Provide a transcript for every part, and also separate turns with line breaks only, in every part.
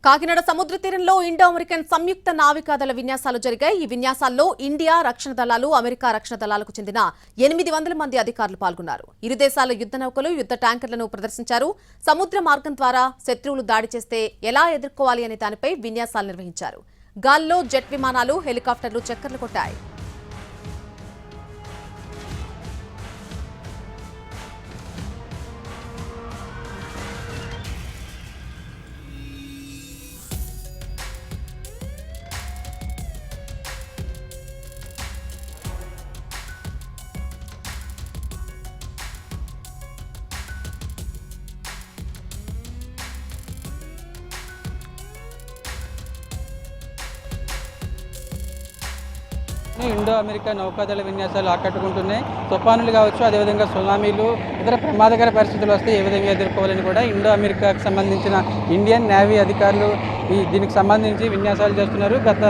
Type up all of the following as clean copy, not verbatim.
కాకినాడ సముద్ర తీరంలో Indo American సంయుక్త నావికాదళ విన్యాసాలు జరిగాయి. ఈ విన్యాసాల్లో ఇండియా రక్షణ దళాలు, అమెరికా రక్షణ దళాలకు చెందిన 800 మంది అధికారులు పాల్గొన్నారు. ఇరు దేశాల యుద్ధ నౌకలు, యుద్ధ ట్యాంకర్లను ప్రదర్శించారు. సముద్ర మార్గం ద్వారా శత్రువులు దాడి చేస్తే ఎలా ఎదుర్కోవాలి అనే దానిపై విన్యాసాలు నిర్వహించారు. గాల్లో జెట్ విమానాలు, హెలికాప్టర్లు చక్కర్లు కొట్టాయి.
ఇండో అమెరికా నౌకాదళ విన్యాసాలు ఆకట్టుకుంటున్నాయి. తుఫానులు కావచ్చు, అదేవిధంగా సునామీలు, ఇతర ప్రమాదకర పరిస్థితులు వస్తే ఏ విధంగా ఎదుర్కోవాలని కూడా ఇండో అమెరికాకు సంబంధించిన ఇండియన్ నేవీ అధికారులు దీనికి సంబంధించి విన్యాసాలు చేస్తున్నారు. గత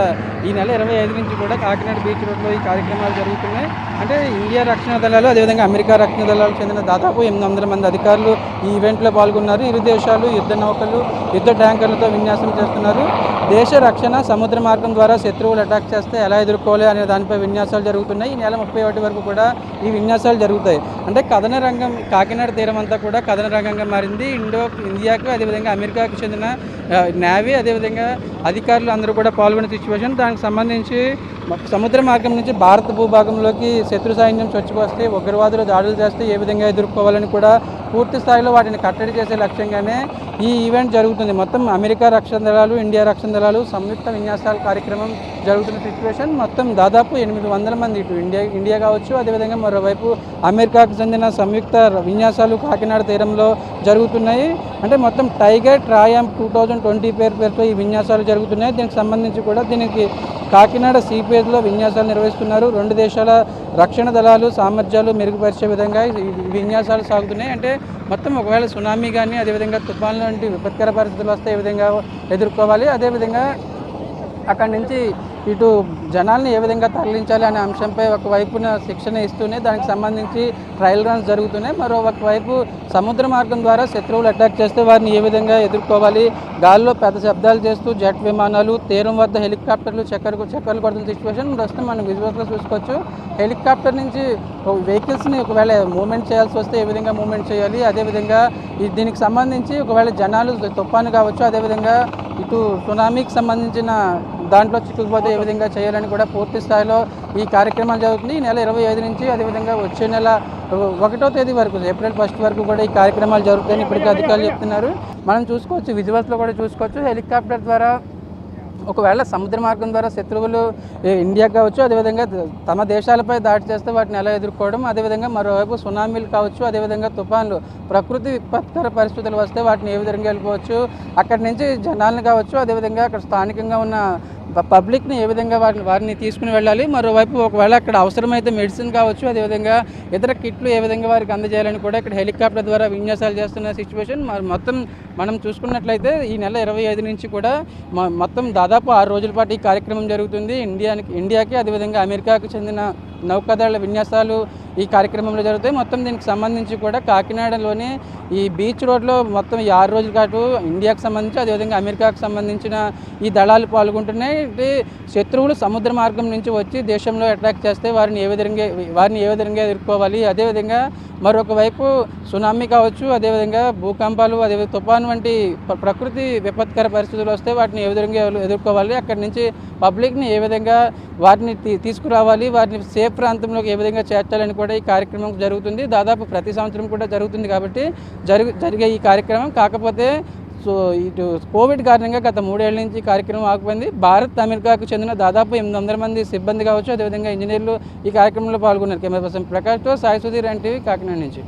ఈ నెల 25 నుంచి కూడా కాకినాడ బీచ్ రోడ్లో ఈ కార్యక్రమాలు జరుగుతున్నాయి. అంటే ఇండియా రక్షణ దళాలు, అదేవిధంగా అమెరికా రక్షణ దళాలకు చెందిన దాదాపు 800 మంది అధికారులు ఈ ఈవెంట్లో పాల్గొన్నారు. ఇరు దేశాలు యుద్ధ నౌకలు, యుద్ధ ట్యాంకర్లతో విన్యాసం చేస్తున్నారు. దేశ రక్షణ, సముద్ర మార్గం ద్వారా శత్రువులు అటాక్ చేస్తే ఎలా ఎదుర్కోవాలి అనే దానిపై విన్యాసాలు జరుగుతున్నాయి. ఈ నెల 31 వరకు కూడా ఈ విన్యాసాలు జరుగుతాయి. అంటే కథన రంగం, కాకినాడ తీరం అంతా కూడా కథన రంగంగా మారింది. ఇండియాకు, అదేవిధంగా అమెరికాకు చెందిన నేవీ, అదేవిధంగా అధికారులు అందరూ కూడా పాల్గొనే సిచ్యువేషన్. దానికి సంబంధించి సముద్ర మార్గం నుంచి భారత భూభాగంలోకి శత్రు సైన్యం చొచ్చుకొస్తే, ఉగ్రవాదులు దాడులు చేస్తే ఏ విధంగా ఎదుర్కోవాలని కూడా పూర్తి స్థాయిలో వాటిని కట్టడి చేసే లక్ష్యంగానే ఈ ఈవెంట్ జరుగుతుంది. మొత్తం అమెరికా రక్షణ దళాలు, ఇండియా రక్షణ దళాలు సంయుక్త విన్యాసాల కార్యక్రమం జరుగుతున్న సిచ్యువేషన్. మొత్తం దాదాపు 800 మంది, ఇటు ఇండియా కావచ్చు, అదేవిధంగా మరోవైపు అమెరికాకు చెందిన సంయుక్త విన్యాసాలు కాకినాడ తీరంలో జరుగుతున్నాయి. అంటే మొత్తం టైగర్ ట్రయాంప్ 2020 పేరుతో ఈ విన్యాసాలు జరుగుతున్నాయి. దీనికి సంబంధించి కూడా దీనికి కాకినాడ సీపేజ్లో విన్యాసాలు నిర్వహిస్తున్నారు. రెండు దేశాల రక్షణ దళాలు సామర్థ్యాలు మెరుగుపరిచే విధంగా ఈ విన్యాసాలు సాగుతున్నాయి. అంటే మొత్తం ఒకవేళ సునామీ కానీ, అదేవిధంగా తుఫాన్లు వంటి విపత్కర పరిస్థితులు వస్తే ఏ విధంగా ఎదుర్కోవాలి, అదేవిధంగా అక్కడి నుంచి ఇటు జనాల్ని ఏ విధంగా తరలించాలి అనే అంశంపై ఒకవైపున శిక్షణ ఇస్తూనే దానికి సంబంధించి ట్రయల్ రన్స్ జరుగుతున్నాయి. ఒకవైపు సముద్ర మార్గం ద్వారా శత్రువులు అటాక్ చేస్తే వారిని ఏ విధంగా ఎదుర్కోవాలి, గాల్లో పెద్ద శబ్దాలు చేస్తూ జెట్ విమానాలు, తీరం వద్ద హెలికాప్టర్లు చక్కర్లు కొడుతున్న సిచ్యువేషన్ ప్రస్తుతం మనం విజువల్స్లో చూసుకోవచ్చు. హెలికాప్టర్ నుంచి వెహికల్స్ని ఒకవేళ మూవ్మెంట్ చేయాల్సి వస్తే ఏ విధంగా మూవ్మెంట్ చేయాలి, అదేవిధంగా దీనికి సంబంధించి ఒకవేళ జనాలు తుఫాను కావచ్చు, అదేవిధంగా ఇటు సునామీకి సంబంధించిన దాంట్లో చిక్కుకుపోతే ఏ విధంగా చేయాలని కూడా పూర్తి స్థాయిలో ఈ కార్యక్రమాలు జరుగుతుంది. ఈ నెల 25 నుంచి, అదేవిధంగా వచ్చే నెల 1వ తేదీ వరకు, ఏప్రిల్ 1 వరకు కూడా ఈ కార్యక్రమాలు జరుగుతాయని ఇప్పటికీ అధికారులు చెప్తున్నారు. మనం చూసుకోవచ్చు, విజువల్స్లో కూడా చూసుకోవచ్చు. హెలికాప్టర్ ద్వారా ఒకవేళ సముద్ర మార్గం ద్వారా శత్రువులు ఇండియా కావచ్చు, అదేవిధంగా తమ దేశాలపై దాడి చేస్తే వాటిని ఎలా ఎదుర్కోవడం, అదేవిధంగా మరోవైపు సునామీలు కావచ్చు, అదేవిధంగా తుఫాన్లు, ప్రకృతి విపత్కర పరిస్థితులు వస్తే వాటిని ఏ విధంగా వెళ్ళిపోవచ్చు, అక్కడి నుంచి జనాలను కావచ్చు, అదేవిధంగా అక్కడ స్థానికంగా ఉన్న పబ్లిక్ని ఏ విధంగా వారిని తీసుకుని వెళ్ళాలి, మరోవైపు ఒకవేళ అక్కడ అవసరమైతే మెడిసిన్ కావచ్చు, అదేవిధంగా ఇతర కిట్లు ఏ విధంగా వారికి అందజేయాలని కూడా ఇక్కడ హెలికాప్టర్ ద్వారా విన్యాసాలు చేస్తున్న సిచ్యువేషన్. మొత్తం మనం చూసుకున్నట్లయితే ఈ నెల 25 నుంచి కూడా మొత్తం దాదాపు 6 రోజుల పాటు ఈ కార్యక్రమం జరుగుతుంది. ఇండియాకి, అదేవిధంగా అమెరికాకు చెందిన నౌకాదళ విన్యాసాలు ఈ కార్యక్రమంలో జరుగుతాయి. మొత్తం దీనికి సంబంధించి కూడా కాకినాడలోని ఈ బీచ్ రోడ్లో మొత్తం ఈ 6 రోజుల పాటు ఇండియాకు సంబంధించి, అదేవిధంగా అమెరికాకు సంబంధించిన ఈ దళాలు పాల్గొంటున్నాయి. శత్రువులు సముద్ర మార్గం నుంచి వచ్చి దేశంలో అటాక్ చేస్తే వారిని ఏ విధంగా ఎదుర్కోవాలి, అదేవిధంగా మరొక వైపు సునామీ కావచ్చు, అదేవిధంగా భూకంపాలు, అదేవిధంగా తుఫాను వంటి ప్రకృతి విపత్కర పరిస్థితులు వస్తే వాటిని ఏ విధంగా ఎదుర్కోవాలి, అక్కడి నుంచి పబ్లిక్ని ఏ విధంగా వారిని తీసుకురావాలి, వారిని సేఫ్ ప్రాంతంలోకి ఏ విధంగా చేర్చాలని కూడా ఈ కార్యక్రమం జరుగుతుంది. దాదాపు ప్రతి సంవత్సరం కూడా జరుగుతుంది కాబట్టి జరిగే ఈ కార్యక్రమం. కాకపోతే ఇటు కోవిడ్ కారణంగా గత 3 ఏళ్ల నుంచి కార్యక్రమం ఆగిపోయింది. భారత్, అమెరికాకు చెందిన దాదాపు 800 మంది సిబ్బంది కావచ్చు, అదేవిధంగా ఇంజనీర్లు ఈ కార్యక్రమంలో పాల్గొన్నారు. కెమెరా పర్సన్ ప్రకాష్తో సాయి సుధీర్, ఎన్టీవీ, కాకినాడ నుంచి.